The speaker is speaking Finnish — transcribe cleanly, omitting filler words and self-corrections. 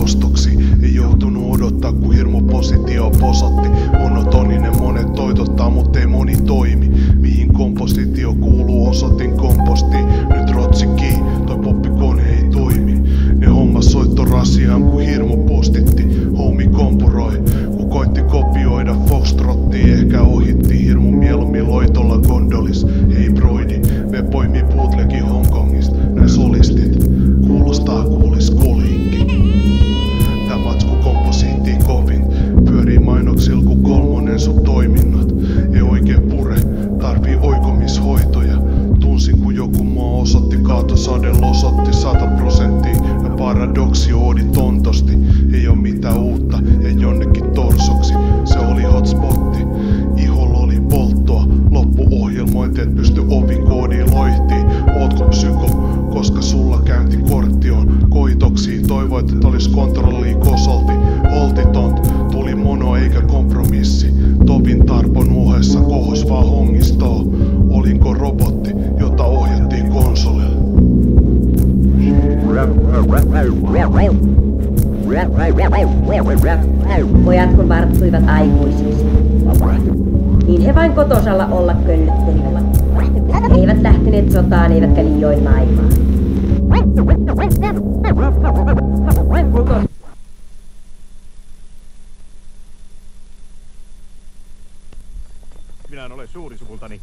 ostoksi. Ei joutunut odottaa kun hirmupositio posatti. Monotoninen monet toitottaa mut ei moni toimi. Mihin kompositio kuuluu osoitin kompostiin. Nyt rotsikii, toi poppikone ei toimi. Ne hommas soittorasiaan kun hirmu postitti. Homie kompuroi, kun koitti kopioida Foxtrottia. Ehkä ohitti hirmu mieluummin loitolla gondolis. Hei broidi, me poimii bootlegin Hongkongista. Nää solistit, kuulostaa kuulis kolikki. Tää matsku komposiittii kovin. Pyörii mainoksil ku kolmonen sun toiminnot. Ei oikein pure, tarvii oikomishoitoja. Tunsin kun joku mua osoitti, kaatosadel osoitti 100%. Ja paradoksi oodi tontosti. Ei oo mitään uutta, ei jonnekin torsoksi. Se oli hotspotti, iholla oli polttoa. Loppuohjelmointi et pysty ovin koodiin loihtiin. Ootko psyko, koska sulla käyntikortti on koitoksi. Toivoit et olis kontrollia kosolti. Holtitont, tuli mono eikä kompromissi. Tovin tarpon uhessa kohos vaan hongistoo. Olinko robotti, jota ohjattiin konsolilla? Pojat kun varttuivat aikuisiksi, niin he vain kotosalla olla köllöttelivät. Eivät lähteneet sotaan eivätkä liioin maailmaan. Minä en ole suurisukultani.